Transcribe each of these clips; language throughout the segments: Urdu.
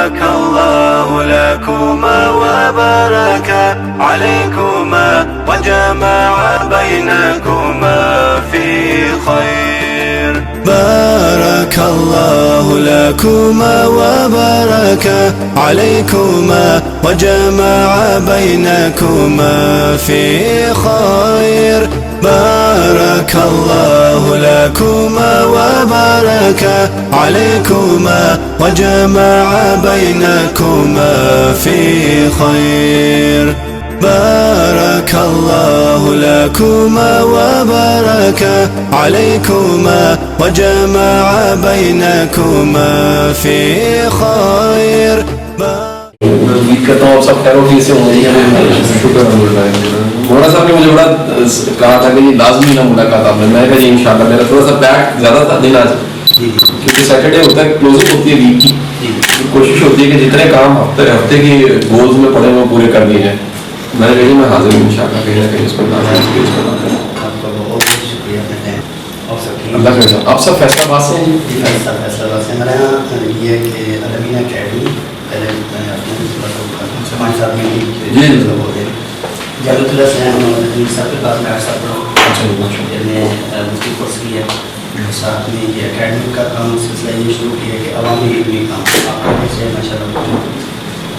بارك الله لكما وبارك عليكما وجمع بينكما في خير. بارك الله لكما وبارك عليكما وجمع بينكما في خير. بارك الله لكما وبارك عليكما وجمع بينكما في خير. بارك الله لكما وبارك عليكما وجمع بينكما في خير. امید کرتا ہوں آپ سب خیر وفیت سے ہوں گے. مولانا صاحب نے مجھے بڑا کہا تھا کہ یہ لازمی نہ ملاقات آپ نے. میں کہا جی انشاءاللہ. میرا تھوڑا سا بیک زیادہ تھا دن آج, کیونکہ سیٹرڈے ہوتا ہے, کلوزنگ ہوتی ہے ویک کی. کوشش ہوتی ہے کہ جتنے کام ہفتے کے گولز میں پڑے ہیں وہ پورے کر لیے جائیں. میں نے کہا میں حاضر ہوں انشاءاللہ کہیں نہ کہیں اس پر نہ اللہ کا. آپ سب فیصلہ آباد سے ہیں؟ جی فیصلہ آباد سے. ہمارے یہاں یہ ہے کہ الامین اکیڈمی پہلے سماج صاحب میں جامعۃ اللہ سے صاحب کے پاس میں 8 سال پڑھا. میں مفتی کورس کیا. ساتھ میں یہ اکیڈمی کا کام سلسلہ یہ شروع کیا کہ عوامی علمی کام آپ کرنے سے ماشاء اللہ.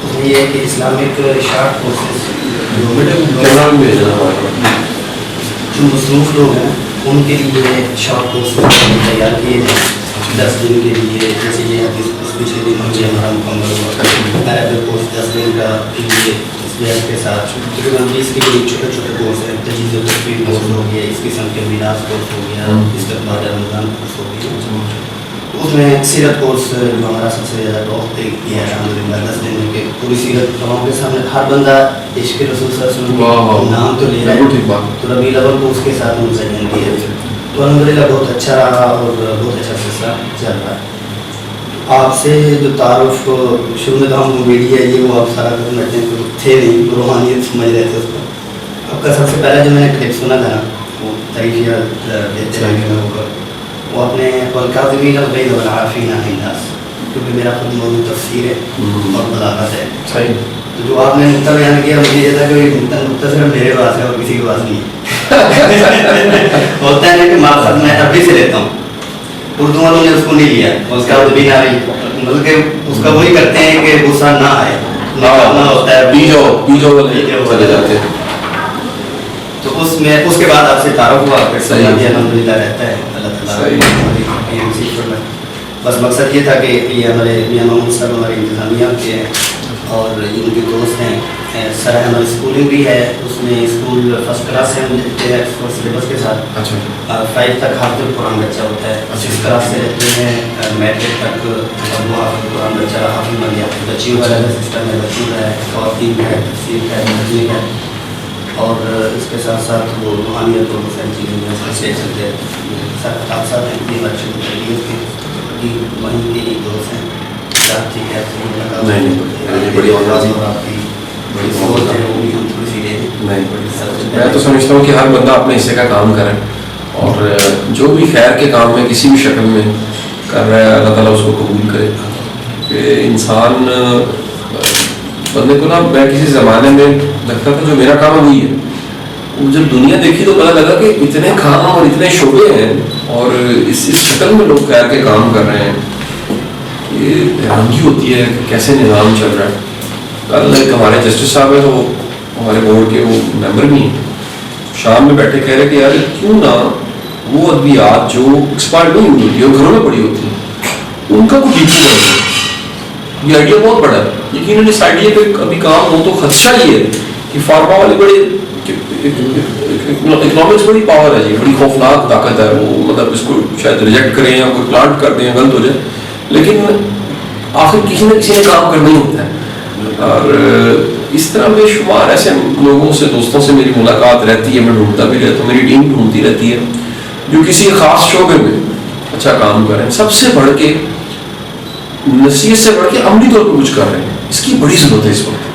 اس میں یہ ہے کہ اسلامک شارٹ کورسز جو مصروف لوگ ہیں ان کے لیے شارٹ کورسز تیار کیے ہیں 10 دن کے لیے. جیسے یہ پچھلے دن مجھے ہمارا مکمل ہوا پیرابل کورس 10 دن کا لیے اس بیس کے ساتھ. تقریباً 20 کے لیے چھوٹے چھوٹے کورس ہیں. تجوید و تفسیر کورس ہو گیا, اس قسم کے میراث کورس ہو گیا, استقبال رمضان کورس ہو گیا. اس میں سیرت کورس جو ہمارا سب سے زیادہ وقت کیا ہے الحمدللہ 10 دن کے پوری سیرت عوام کے سامنے. ہر بندہ عشق رسول صلی اللہ علیہ وسلم نام تو لے رہا ہے, تو ربیع الاول کو اس کے ساتھ مزین کیا. تو الحمدللہ بہت اچھا رہا اور بہت اچھا سلسلہ چل رہا ہے. آپ سے جو تعارف شروع میں تو ہم میڈیا یہ وہ آپ سارا کرنا تھے نہیں, روحانیت سمجھ رہے تھے اس کو. آپ کا سب سے پہلا جو میں نے کلپ سنا تھا نا وہ تعریفیہ دیتے رہے ہوگا, وہ اپنے والکاظمین الغیظ والعافین عن الناس, کیونکہ میرا خود موضوع تفسیر ہے اور بلاغت ہے. تو جو آپ نے نقطہ بیان کیا مجھے یہ تھا کہ نقطہ صرف میرے پاس ہے اور کسی کے پاس نہیں ہے. ہوتا ہے نا کہ مقصد میں عربی سے لیتا ہوں, اردو والوں نے اس کو نہیں لیا, اس کا ادبی نہ رہی, بلکہ اس کا وہی کرتے ہیں کہ غصہ نہ آئے نہ ہوتا ہے بیجو چلے جاتے ہیں. تو اس میں اس کے بعد آپ سے تعارف ہوا, پھر سلام بھی الحمدللہ رہتا ہے. اللہ تعالیٰ بس مقصد یہ تھا کہ یہ ہمارے میاں محمود صاحب ہمارے انتظامیہ کے ہیں اور ان کے دوست ہیں. سر ہماری اسکولنگ بھی ہے, اس میں اسکول فرسٹ کلاس سے ہم دیتے ہیں سلیبس کے ساتھ. 5 تک حافظ القرآن بچہ ہوتا ہے. 6 کلاس سے رہتے ہیں میٹرک تک وہ حافظ القرآن بچہ حافظ بن گیا. بچیوں کا الگ سسٹم ہے, بچوں کا ہے, خواتین کا ہے, تفسیر کا ہے, مجھے کا ہے, اور اس کے ساتھ ساتھ وہ روحانیت اور ساری چیزیں سے چلتے ہیں. آپ ساتھ ہیں یہ بچے کو تربیت کے وہیں کے ایک دوست ہیں. ٹھیک ہے بڑی اور آپ کی میں تو سمجھتا ہوں کہ ہر بندہ اپنے حصے کا کام کرے, اور جو بھی خیر کے کام میں کسی بھی شکل میں کر رہا ہے اللہ تعالیٰ اس کو قبول کرے. کہ انسان بندے کو نا, میں کسی زمانے میں لگتا تھا جو میرا کام ہے وہی ہے. جب دنیا دیکھی تو پتا لگا کہ اتنے کام اور اتنے شعبے ہیں اور اس شکل میں لوگ خیر کے کام کر رہے ہیں. یہ حیرانگی ہوتی ہے کہ کیسے نظام چل رہا ہے. کل ایک ہمارے جسٹس صاحب ہیں, تو ہمارے بورڈ کے وہ ممبر بھی ہیں, شام میں بیٹھے کہہ رہے کہ یار کیوں نہ وہ ادویات جو ایکسپائر نہیں ہوئی ہوتی ہے, گھروں میں پڑی ہوتی ہیں, ان کا کوئی ڈیپو بنے. یہ آئیڈیا بہت بڑا ہے. یقیناً اس آئیڈیا پہ ابھی کام ہو تو خدشہ یہ ہے کہ فارما والے بڑے اکنامکس بڑی پاور ہے جی, بڑی خوفناک طاقت ہے. وہ مطلب اس کو شاید ریجیکٹ کریں یا کوئی پلانٹ کر دیں, غلط ہو جائے, لیکن آخر کسی نہ کسی نے کام کرنا ہی ہوتا ہے. اور اس طرح بے شمار ایسے لوگوں سے, دوستوں سے میری ملاقات رہتی ہے, میں ڈھونڈتا بھی رہتا ہوں, میری ٹیم ڈھونڈتی رہتی ہے جو کسی خاص شعبے میں اچھا کام کر رہے ہیں. سب سے بڑھ کے نصیحت سے بڑھ کے عملی طور پہ کچھ کر رہے ہیں. اس کی بڑی ضرورت ہے اس وقت.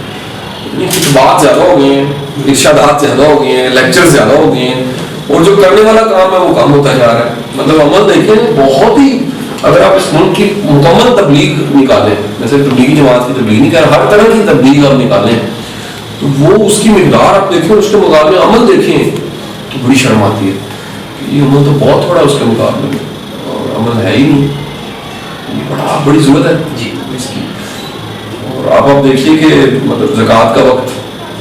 کچھ بات زیادہ ہو گئی ہیں, ارشادات زیادہ ہو گئے ہیں, لیکچر زیادہ ہو گئے ہیں, اور جو کرنے والا کام ہے وہ کم ہوتا جا رہا ہے. مطلب عمل دیکھیں بہت ہی اگر آپ اس ملک کی مکمل تبلیغ نکالیں، جیسے تبلیغی جماعت کی تبلیغ نہیں کر رہا، ہر طرح کی تبلیغ آپ نکالیں تو وہ اس کی مقدار آپ دیکھیں، اس کے مقابلے عمل دیکھیں تو بڑی شرم آتی ہے. یہ عمل تو بہت تھوڑا اس کے مقابلے میں، اور عمل ہے ہی نہیں. یہ بڑی ضرورت ہے جی اس کی. اور آپ دیکھیے کہ مطلب زکوٰۃ کا وقت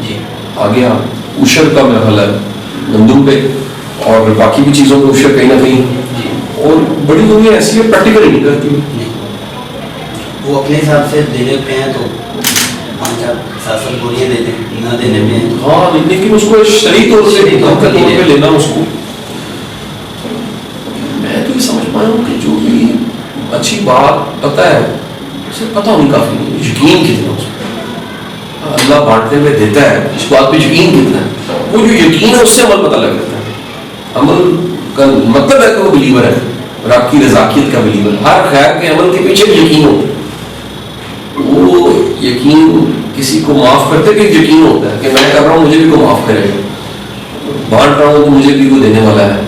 جی آ گیا، عشر کا مرحلہ ہے گندم پہ، اور باقی بھی چیزوں پہ عشر کہیں نہ کہیں. جی اور بڑی دنیا ایسی ہے پریکٹیکلی نہیں کرتی. وہ اپنے حساب سے دینے پہ ہیں تو 5-7 گولیاں دے دیں، نہ دینے پہ ہیں. ہاں لیکن اس کو شرعی طور سے لینا اس کو. میں تو یہ سمجھ پایا ہوں کہ جو بھی اچھی بات پتہ ہے اسے پتہ ہونی کافی نہیں. یقین کتنا اس پہ اللہ بانٹنے میں دیتا ہے، اس بات پہ یقین کتنا ہے، وہ جو یقین ہے اس سے عمل پتہ لگ جاتا ہے. عمل کا مطلب ہے کہ وہ بلیور ہے، اور آپ کی رضاکیت کا بلیور. ہر خیر کے عمل کے پیچھے یقین ہو. وہ یقین کسی کو معاف کرتے کہ یقین ہوتا ہے کہ میں کر رہا ہوں مجھے بھی کوئی معاف کرے گا، بانٹ رہا ہوں تو مجھے بھی کوئی دینے والا ہے،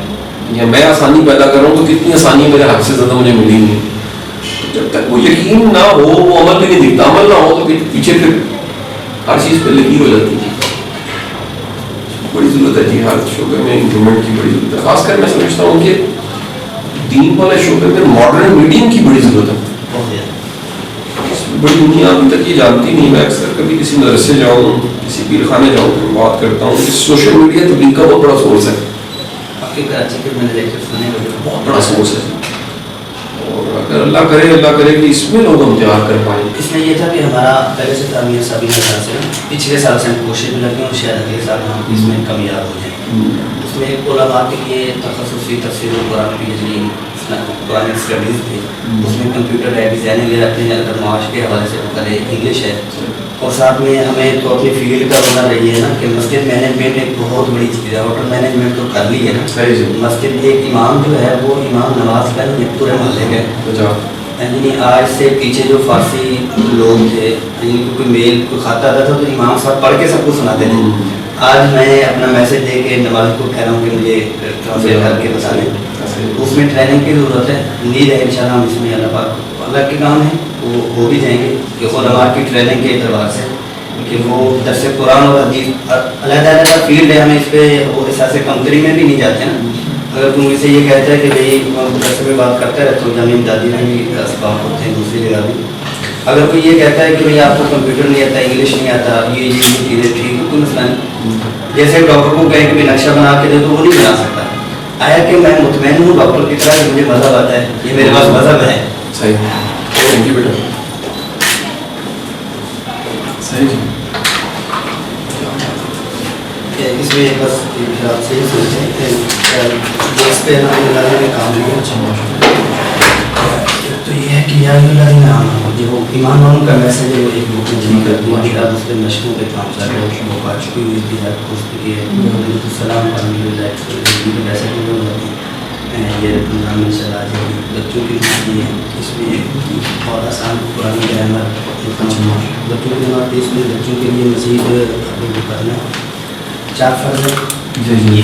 یا میں آسانی پیدا کر رہا ہوں تو کتنی آسانی میرے حق سے زیادہ مجھے ملی نہیں. جب تک وہ یقین نہ ہو وہ عمل بھی نہیں دکھتا. عمل نہ ہو تو پیچھے پھر ہر چیز پہ لکیر ہو جاتی ہے. بڑی ضرورت ہے جی ہر شعبے میں امپرومنٹ کی بڑی ضرورت ہے. خاص کر میں سمجھتا ہوں کہ دین والے شعبے میں ماڈرن میڈیم کی بڑی ضرورت ہے. بڑی دنیا ابھی تک یہ جانتی نہیں. میں اکثر کبھی کسی مدرسے جاؤں، کسی پیر خانے جاؤں تو بات کرتا ہوں کہ سوشل میڈیا تبلیغ کا بہت بڑا سورس ہے. آپ کے کراچی کے میں نے لیکچر سنے بہت بڑا سورس ہے. اور اگر اللہ کرے کہ اس میں لوگ ہم تیار کر پائیں. اس میں یہ تھا کہ ہمارا پہلے سے تعمیر سابقہ سال سے پچھلے سال سے ہم کوشش بھی لگے اور شاید اگلے سال ہم اس میں کامیاب ہو جائیں. اس میں علماء کے لیے تخصصی تفسیر قرآن پی ایچ ڈی قرآن اسٹڈیز تھی. اس میں کمپیوٹر ہے، ڈیزائننگ ہے، اپنے اگر معاش کے حوالے سے کرے انگلش ہے. اور ساتھ میں ہمیں تو اپنی فیلڈ کا ہونا رہی ہے نا کہ مسجد مینجمنٹ ایک بہت بڑی چیز ہے. ہوٹل مینجمنٹ تو کر لی ہے نا. مسجد ایک امام جو ہے وہ امام نماز کا پورے محلے کا. یعنی آج سے پیچھے جو فارسی لوگ تھے، یعنی کوئی میل کوئی کھاتا آتا تھا تو امام صاحب پڑھ کے سب کو سناتے تھے. آج میں اپنا میسج دے کے نماز کو کہہ رہا ہوں کہ مجھے ٹرانسلیٹ کر کے بتا دیں. اس میں ٹریننگ کی ضرورت ہے. امید ہے انشاءاللہ ہم اس میں اللہ کے کام ہیں وہ ہو بھی جائیں گے کہ علماء کی ٹریننگ کے اعتبار سے کہ وہ درس قرآن اور حدیث علیحدہ علیحدہ فیلڈ ہے. ہمیں اس پہ وہ احساس کمتری میں بھی نہیں جاتے نا. اگر تم اسے یہ کہتا ہے کہ بھائی درس میں بات کرتا رہتا ہوں، جامعہ امدادی میں بھی اسباب ہوتے ہیں دوسری جگہ بھی. اگر کوئی یہ کہتا ہے کہ بھائی آپ کو کمپیوٹر نہیں آتا، انگلش نہیں آتا، یہ چیزیں ٹھیک ہے، کوئی مسئلہ نہیں. جیسے ڈاکٹر کو کہیں کہ بھائی نقشہ بنا کے دے تو وہ نہیں بنا سکتا. آیا کہ میں مطمئن ہوں ڈاکٹر کی طرح کہ مجھے مذہب آتا ہے، یہ میرے پاس مذہب ہے. صحیح. تھینک یو بیٹا. صحیح جی. اس میں بس آپ سے ہی سوچیں کہ اس پہ اللہ نے کام لیا. تو یہ ہے کہ یار اللہ نے نام جو ایمان والوں کا میسج ہے وہ ایک بک جی کرتی ہے. اب اس پہ نشروں پہ کام چل رہا ہے. وہ بات چکی ہوئی تھی السلام علیکم. ویسے یہ پروگرام چلا جو بچوں کے لیے ہے. اس میں بہت آسان پرانی گرامر بچوں کے بعد اس میں بچوں کے لیے مزید کرنا 4 فرض ہے. جی جی.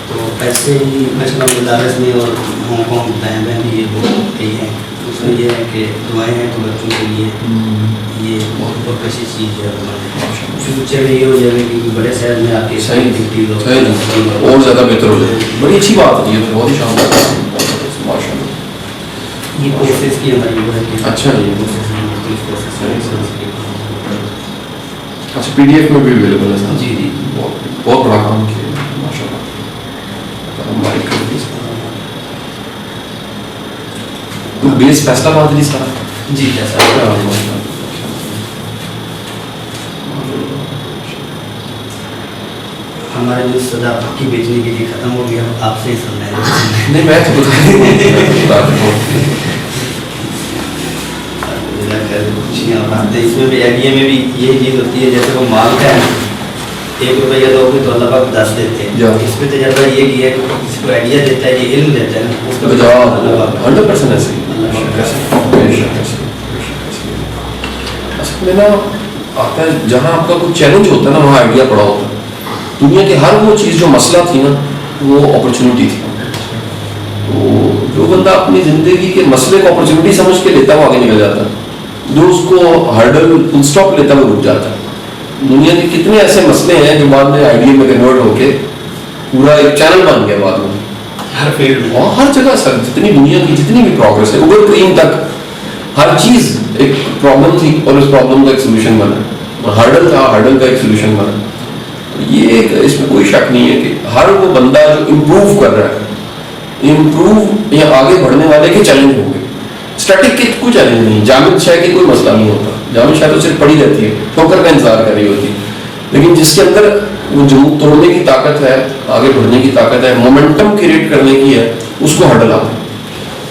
تو ایسے ہی نیشنل مدارس میں اور ہانگ کانگ ٹائم میں بھی یہ بہت کئی ہیں. اس میں یہ ہے کہ دعائیں ہیں تو بچوں کے لیے یہ بہت اچھی چیز ہے. فیوچر میں یہ ہو جائے کہ بڑے شہر میں آپ کے اور زیادہ بہتر ہو جائے. بڑی اچھی بات ہے. یہ بہت ہی شاندار ماشاء اللہ. یہ کورسز کی ہماری وہ ہے. اچھا جی. کورسز اچھا پی ڈی ایف میں بھی اویلیبل ہے. جی جی. بہت بڑا کام کیا ماشاء اللہ. بیس فیصلہ بات نہیں سارا. جی کیسا ہمارے جو صدا پکی بیچنے کے لیے ختم ہو گیا آپ سے ہی سننا ہے. نہیں میں تو خوشیاں بناتے ہیں. اس میں بھی آئیڈیا میں بھی یہی چیز ہوتی ہے جیسے وہ مال کا ہے 1 روپیہ دو گے تو اللہ پاک 10 دیتے ہیں. اس میں تجربہ یہ کیا ہے کہ کسی کو آئیڈیا دیتا ہے یہ علم دیتا ہے نا اس کا 100% ایسے آتا ہے. جہاں آپ کا کوئی چیلنج ہوتا ہے نا وہاں آئیڈیا پڑا ہوتا ہے. دنیا کی ہر وہ چیز جو مسئلہ تھی نا وہ اپرچونیٹی تھی. تو جو بندہ اپنی زندگی کے مسئلے کو اپرچونٹی سمجھ کے لیتا ہے وہ آگے نکل جاتا ہے. جو اس کو ہرڈل فل اسٹاپ لیتا ہے وہ رک جاتا ہے. دنیا کے کتنے ایسے مسئلے ہیں جو بعد میں آئیڈیا میں کنورٹ ہو کے پورا ایک چینل بن گیا بعد میں ہر فیلڈ میں, ہر جگہ. سر جتنی دنیا کی جتنی بھی پروگرس ہے اوور کریم تک ہر چیز ایک پرابلم تھی اور اس پرابلم کا ایک سولوشن بنا. ہرڈل تھا, ہرڈل کا ایک سولوشن بنا. یہ ایک اس میں کوئی شک نہیں ہے کہ ہر وہ بندہ جو امپروو کر رہا ہے, امپروو یا آگے بڑھنے والے کے چیلنج ہوں گے. اسٹیٹک کے کوئی چیلنج نہیں. جامد شاہ کی کوئی مسئلہ نہیں ہوتا. جامد شاہ تو صرف پڑھی رہتی ہے, ٹھوکر کا انتظار کر رہی ہوتی ہے. لیکن جس کے اندر وہ جمود توڑنے کی طاقت ہے, آگے بڑھنے کی طاقت ہے, مومنٹم کریٹ کرنے کی ہے, اس کو ہرڈل آتے ہیں.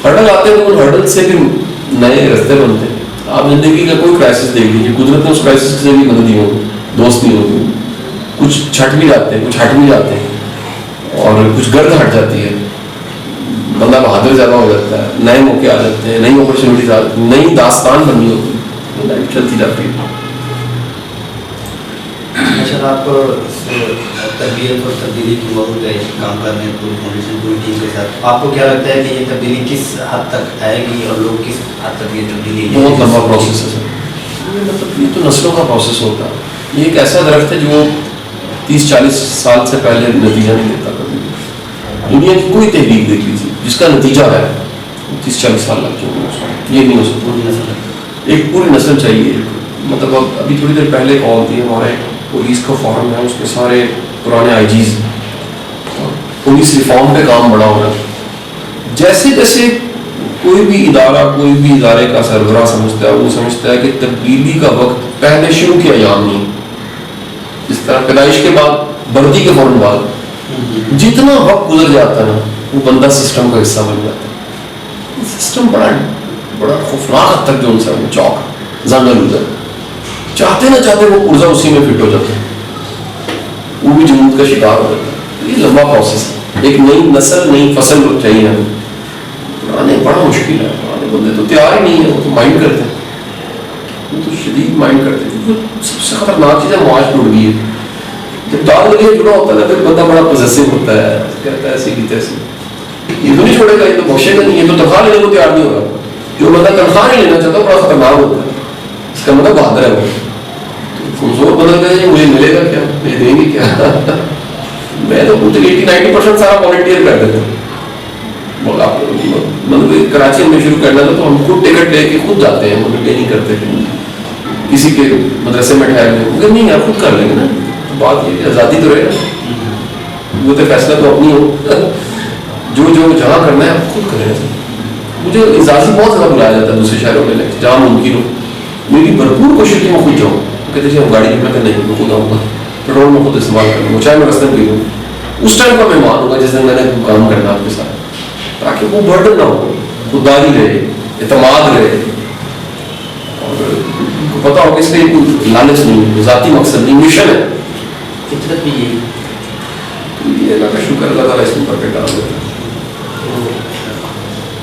ہرڈل آتے ہیں تو ان ہرڈل سے بھی نئے رستے بنتے ہیں. آپ زندگی کا کوئی کرائسس دیکھ لیجیے, قدرت نے اس کرائسس سے بھی مدد دی ہوگی, دوستی ہوگی. کچھ چھٹ بھی جاتے ہیں, کچھ ہٹ بھی جاتے ہیں, اور کچھ گرد ہٹ جاتی ہے, بندہ بہادر زیادہ ہو جاتا ہے, نئے موقع آ جاتے ہیں, نئی اپرچونیٹیز آ جاتی ہیں, نئی داستان بننی ہوتی ہے, لائف چلتی جاتی ہے. اچھا, آپ تربیت اور تبدیلی کی موضوع پہ کام کر رہے ہیں پوری فاؤنڈیشن پوری ٹیم کے ساتھ. آپ کو کیا لگتا ہے کہ یہ تبدیلی کس حد تک آئے گی اور لوگ کس حد تک یہ تبدیلی؟ بہت لمبا پروسیس ہے سر. مطلب یہ تو نسلوں کا پروسیس ہوتا ہے. یہ ایک ایسا درخت ہے جو 30-40 سال سے پہلے نتیجہ نہیں دیتا. کبھی دنیا کی کوئی تحریک دیکھ لیجیے جس کا نتیجہ ہے 30-40 سال لگ جائیں گے. یہ نہیں ہو سکتا. ایک پوری نسل چاہیے. مطلب ابھی تھوڑی دیر پہلے کال دی, ہمارے پولیس کا فارم ہے, اس میں سارے پرانے آئی جیز, پولیس ریفارم پہ کام بڑا ہو رہا ہے. جیسے جیسے کوئی بھی ادارہ کوئی بھی ادارے کا سربراہ سمجھتا ہے, وہ سمجھتا ہے کہ تبدیلی کا وقت پہلے شروع کے ایام نہیں. جس طرح پیدائش کے بعد, بھرتی کے فوراً بعد جتنا وقت گزر جاتا ہے نا, وہ بندہ سسٹم کا حصہ بن جاتا ہے. سسٹم بڑا خوفناک حد تک جو ان سے چوک زنگل ادھر چاہتے نہ چاہتے وہ پرزا اسی میں فٹ ہو جاتا ہے, وہ بھی جمود کا شکار ہو جاتا ہے. یہ لمبا پروسیس ہے. ایک نئی نسل نئی فصل چاہیے ہمیں. پرانے بڑا مشکل ہے. پرانے بندے تو تیار ہی نہیں ہے, وہ تو مائنڈ کرتے ہیں, وہ تو شدید مائنڈ کرتے ہیں. سب سے خطرناک چیز ہے معاش ٹوٹ گئی ہے. جب دال دلیہ جڑا ہوتا ہے نا, پھر بندہ بڑا پوزیسو ہوتا ہے, کہتا ہے ایسی کی تیسی, یہ تو نہیں چھوڑے گا, یہ تو بخشے گا نہیں, یہ تو تنخواہ لینے کو تیار نہیں ہوگا. جو بندہ تنخواہ نہیں لینا چاہتا بڑا خطرناک ہوتا ہے. اس کا مطلب بہادر ہے. وہ کمزور بدل گئے, مجھے ملے گا کیا, مجھے دیں گے کیا. میں تو 80-90% سارا والنٹیئر کر دیتا ہوں. مطلب کراچی میں شروع کرنا تھا تو ہم خود ٹکٹ لے کے خود جاتے ہیں, مطلب یہ نہیں کرتے کسی کے مدرسے میں ٹھہر لیں, مگر نہیں یار خود کر لیں گے نا. بات یہ کہ آزادی تو رہے گا, وہ تو فیصلہ تو اپنی ہو, جو جہاں کرنا ہے آپ خود کریں. مجھے اعزازی بہت زیادہ بلایا جاتا ہے دوسرے شہروں میں, جہاں ممکن ہو. میری بھرپور کوشش کی میں خود جاؤں. کہتے ہیں گاڑی میں کہ نہیں, میں خود آؤں گا, پیٹرول میں خود استعمال کروں گا, چاہے میں رستے میں ہوں. اس ٹائم کا مہمان ہوگا جس دن میں نے کام کرنا آپ کے ساتھ, تاکہ وہ برڈن نہ ہو, خودداری رہے, اعتماد رہے, اور پتا ہو کہ اس لیے کوئی لالچ نہیں, ذاتی مقصد نہیں, مشن ہے. فطرت بھی یہی. تو یہ اللہ کا شکر, اللہ تعالیٰ اس میں برکت ڈال دیتا ہے.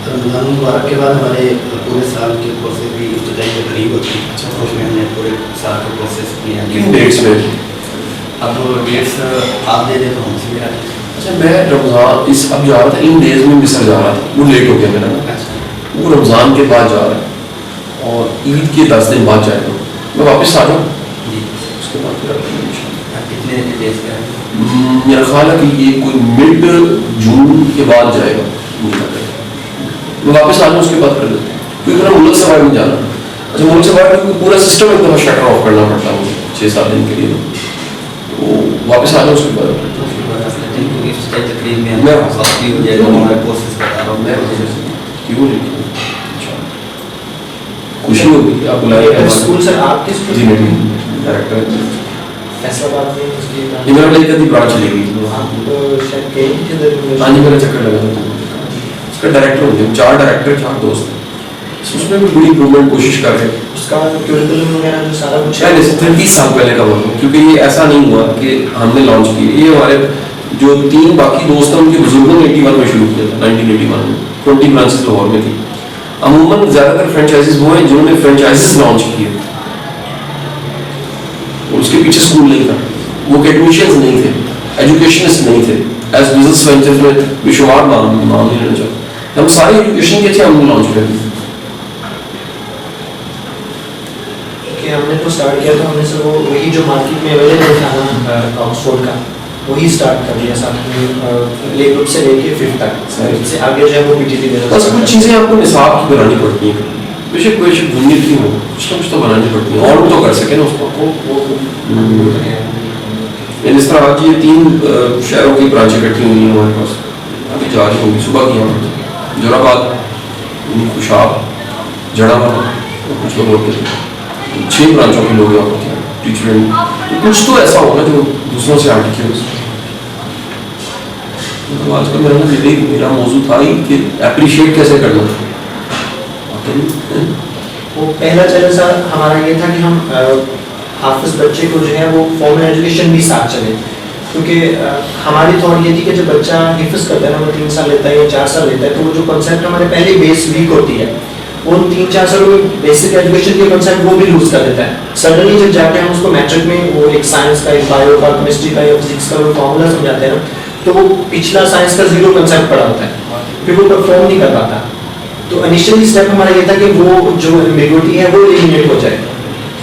رمضان مبارک کے بعد ہمارے پورے سال کے کورسز بھی ابتدائی کے قریب ہوتی ہیں. اس میں ہم نے پورے سال کے کورسز کیے ہیں. کن ڈیٹس میں؟ اب ڈیٹس آپ دے دیں تو ہم سے بھی آتے ہیں. اچھا, میں رمضان اس اب جا رہا تھا, ان ڈیز میں مصر جا رہا تھا, وہ لیٹ ہو گیا میرا نا. وہ رمضان کے بعد جا رہا ہے اور عید کے 10 دن بعد جائے گا. میں واپس آ جاؤں جی, اس کے بعد پھر کتنے ڈیز کا ہے؟ میرا خیال ہے کہ یہ کوئی مڈ جون کے بعد جائے گا. مجھے لگتا ہے میں واپس آ جاؤں, اس کے بعد کر لیتے ہیں, کیونکہ میرا ملک سے باہر نہیں جانا. اچھا, ملک سے باہر کیونکہ پورا سسٹم ایک دفعہ شٹر آف کرنا پڑتا ہے مجھے 6-7 دن کے لیے. تو واپس آ جاؤں, اس کے بعد تقریب میں ہو جائے گا. ہمارے کورسز بتا رہا ہوں میں, کیوں نہیں, خوشی ہوگی آپ بلائیں. اسکول سر آپ کے اسکول جی نہیں ڈائریکٹر فیصلہ باد میں اس کی یہ میرا بھائی کبھی برانچ چلے گی. تو شاید کہیں ہاں جی, میرا چکر لگا تھا. اس کا ڈائریکٹر ہوتے ہیں, 4 ڈائریکٹر 4 دوست ہیں. اس میں بھی بڑی امپروومنٹ کوشش کر رہے ہیں. اس کا کیوریکلم وغیرہ جو سارا کچھ ہے پہلے 30 سال پہلے کا وقت, کیونکہ یہ ایسا نہیں ہوا کہ ہم نے لانچ کی. یہ ہمارے جو 3 باقی دوست ہیں ان کے بزرگوں نے 81 میں شروع کیا تھا, 1981 میں. 20 برانچز لاہور میں تھی. عموماً زیادہ تر فرینچائزز وہ ہیں جنہوں نے فرینچائزز لانچ کیے, اور اس کے پیچھے اسکول نہیں تھا, وہ اکیڈمیشینز نہیں تھے, ایجوکیشنسٹ نہیں تھے. ایز بزنس وینچرز میں بے شمار نام نہیں لینا چاہتا. ہم ساری ایجوکیشن کے تھے ہم لانچ کر دی. کہ ہم نے تو اسٹارٹ کیا تو ہم نے سر وہی جو مارکیٹ میں اویلیبل تھا نا آکسفورڈ کا وہی اسٹارٹ کر دیا ساتھ پلے گروپ سے لے کے 5th تک. سے آگے جو ہے وہ پی ٹی ٹی بس کچھ چیزیں آپ کو نصاب کی بنانی پڑتی ہیں, بے شک کوئی شک دنیا کی ہو کچھ نہ کچھ تو بنانی پڑتی ہیں, اور تو کر سکیں نا اس کو. اس طرح آج یہ 3 شہروں کی برانچیں اکٹھی ہوئی ہیں ہمارے پاس, ابھی جا رہی ہوں گی. صبح کی یہاں جوراباد, خوشاب, جڑا والا, کچھ لوگ ہوتے ہیں 6 برانچوں کے لوگ یہاں ہوتے ہیں ٹیچر. کچھ تو ایسا ہوگا جو دوسروں سے ہٹ کے آج کل میرا موضوع تھا ہی کہ اپریشیٹ کیسے کرنا. وہ پہلا چیلنج ہمارا یہ تھا کہ ہم حافظ بچے کو جو ہے وہ فارمل ایجوکیشن بھی ساتھ چلے, کیونکہ ہماری تھوڑ یہ تھی کہ جب بچہ حفظ کرتا ہے نا وہ 3 سال لیتا ہے یا 4 سال لیتا ہے تو وہ جو کنسیپٹ ہمارے پہلے بیس ویک ہوتی ہے وہ 3-4 سالوں میں بیسک ایجوکیشن کے کنسیپٹ وہ بھی لوز کر دیتا ہے. سڈنلی جب جا کے ہم اس کو میٹرک میں وہ ایک سائنس کا, ایک بایو کا, کیمسٹری کا یا فزکس کا وہ فارمولا سمجھاتے ہیں نا تو وہ پچھلا سائنس کا 0 کنسیپٹ پڑا ہوتا ہے, پھر وہ پرفارم نہیں کر پاتا. تو انیشلی اسٹیپ ہمارا یہ تھا کہ وہ جو ایمبیگوٹی ہے وہ ایلیمینیٹ ہو جائے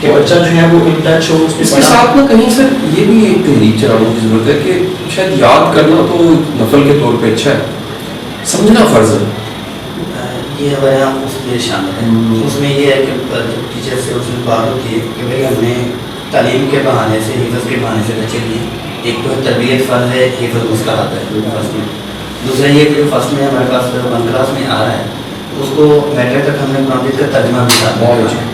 کہ بچہ جو ہے وہ ان ٹچ ہو. اس کے ساتھ میں کہیں سر یہ بھی ایک تحریک چلانے کی ضرورت ہے کہ شاید یاد کرنا تو نفل کے طور پہ اچھا ہے, سمجھنا فرض ہے. یہ ہمارے اس میں شامل ہے. اس میں یہ ہے کہ جب ٹیچر سے اس میں بات ہوتی ہے کہ بھائی ہم نے تعلیم کے بہانے سے, حفظ کے بہانے سے بچے لیے. ایک تو تربیت فرض ہے, حفظ اس کا حق ہے فرض میں. دوسرا یہ کہ جو فرسٹ میں ہمارے پاس 1 کلاس میں آ رہا ہے اس کو میٹرک تک ہم نے قرآن کا ترجمہ بھی ساتھ میں.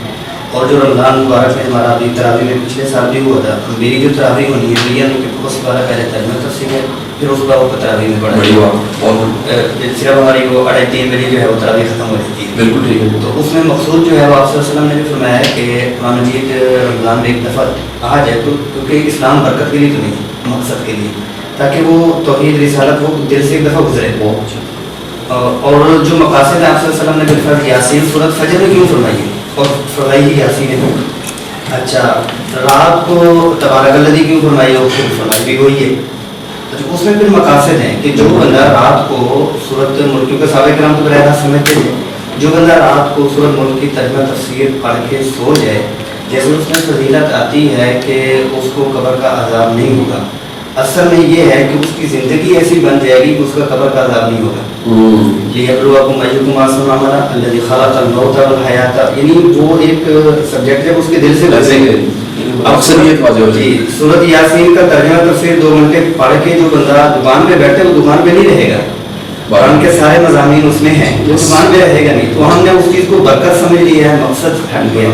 اور جو رمضان مبارک میں ہمارا ابھی تراویح میں پچھلے سال بھی ہوا تھا, میری جو تراویح ہونی ہے یہ نہیں کہ بہت سارا پہلے ترجمہ تفسیر ہے پھر اس کا وہ تراویح میں پڑھا اور صرف ہماری وہ 2:30-3 بجے جو ہے وہ تراویح ختم ہو جاتی ہے. بالکل ٹھیک ہے. تو اس میں مقصود جو ہے وہ آپ صلی اللہ علیہ وسلم نے بھی فرمایا ہے کہ قرآن مجید رمضان میں ایک دفعہ آ جائے تو کیونکہ اسلام برکت کے لیے تو نہیں, مقصد کے لیے, تاکہ وہ توحید رسالت وہ دل سے ایک دفعہ گزرے. اور جو مقاصد آپ صلی اللہ علیہ وسلم نے بالفرض یاسین سورۃ فجر میں کیوں فرمائی ہے اور فرمائی ہی یاسین ہے. اچھا رات کو تبارک الذی کیوں فرمائی ہے, پھر فرمائی بھی وہی ہے. اس میں پھر مقاصد ہیں کہ جو بندہ رات کو سورۃ ملک, کیونکہ صحابہ کرام تو براہ راست سمجھتے ہیں, جو بندہ رات کو سورۃ ملک کی ترجمہ تفسیر پڑھ کے سو جائے, جیسے اس میں فضیلت آتی ہے کہ اس کو قبر کا عذاب نہیں ہوگا, اصل میں یہ ہے کہ اس کی زندگی ایسی بن جائے گی کہ اس کا قبر کا عذاب نہیں ہوگا. لیبلوکم ایکم احسن عملا الذی خلق الموت والحیات, یعنی وہ ایک سبجیکٹ ہے اس کے دل سے گزرے گا. اکثریت واضح ہو جائے. سورۃ یاسین کا ترجمہ تفسیر 2 گھنٹے پڑھ کے جو بندہ دکان پہ بیٹھے وہ دکان پہ نہیں رہے گا, قرآن کے سارے مضامین اس میں ہیں, وہ دکان پہ رہے گا نہیں. تو ہم نے اس چیز کو برکت سمجھ لیا ہے, مقصد ہٹ گیا.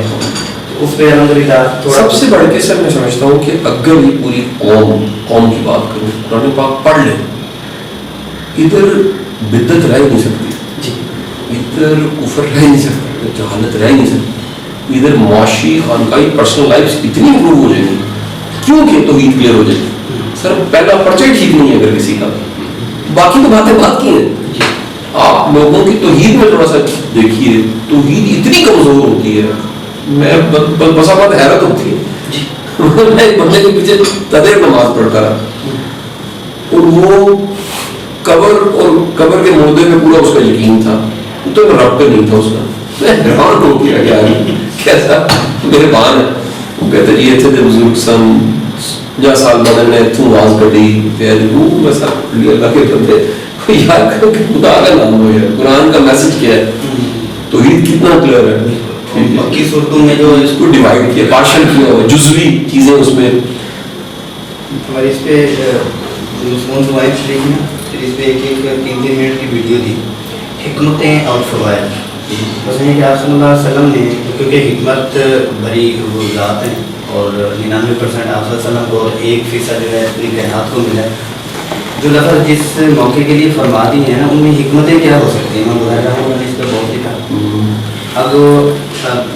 اس پہ الحمدللہ سب سے بڑھ کے سر میں سمجھتا ہوں کہ اگر یہ پوری قوم کی بات کروں, قرآن پاک پڑھ لیں, ادھر بدعت رہ نہیں سکتی, ادھر کفر رہ نہیں سکتا, ادھر جہالت رہ نہیں سکتی, ادھر معاشی خانقاہی پرسنل لائف اتنی امپروو ہو جائیں گی کیونکہ توحید کلیئر ہو جائے گی. سر پہلا پرچہ ٹھیک نہیں ہے اگر کسی کا, باقی تو باتیں بات کی ہیں. آپ لوگوں کی توحید میں تھوڑا سا دیکھیے, توحید اتنی کمزور ہوتی ہے, میں بسا بات حیرت ہوتی ہے. میں ایک بندے کے پیچھے تدیر نماز پڑھتا رہا اور وہ قبر کے مردے میں پورا اس کا یقین تھا, تو رب پہ نہیں تھا اس کا. میں حیران ہو گیا یار کیسا مہربان ہے. وہ کہتے جی اتنے تو بزرگ سن جا سال بعد نے اتوں آواز کٹی پھر وہ میں سب اللہ کے بندے یار خدا کا نام ہو یار, قرآن کا میسج کیا ہے, توحید کتنا کلیئر ہے. مکی صورتوں میں جو اس کو ڈیوائڈ کیا, پارشل کیا ہوا, جزوی چیزیں اس میں. ہمارے اس پہ مسمون دعائیں چلی ہیں, پھر اس پہ ایک 3 منٹ کی ویڈیو دی, حکمتیں اور فوائد. بس یہ کہ آپ صلی اللہ علیہ وسلم نے, کیونکہ حکمت بھری وہ ذات ہیں اور 99% آپ صلی اللہ علیہ وسلم کو 1% جو ہے اپنی کائنات کو ملا ہے. جو لفظ جس موقع کے لیے فرما دی ہیں نا, ان میں حکمتیں کیا ہو سکتی ہیں, میں بتا رہا ہوں, نے اس پہ بہت لکھا. اب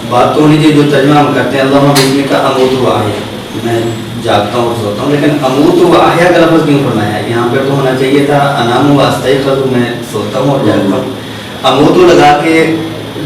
بات تو نہیں جو ترجمہ ہم کرتے ہیں اللہ بسم کا اموت و احیا, میں جاگتا ہوں اور سوتا ہوں, لیکن اموت و احیا کا لفظ کیوں فرمایا ہے؟ یہاں پہ تو ہونا چاہیے تھا انام و استیقظ, میں سوتا ہوں اور جاگتا ہوں. اموت لگا کے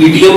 PTM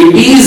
80s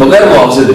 ਬਗੈਰ ਮੁਆਵਜ਼ੇ ਦੇ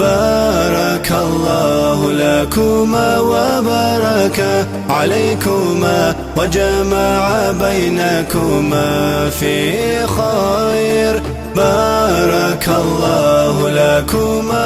بارك الله لكما وبارك عليكما وجمع بينكما في خير. بارك الله لكما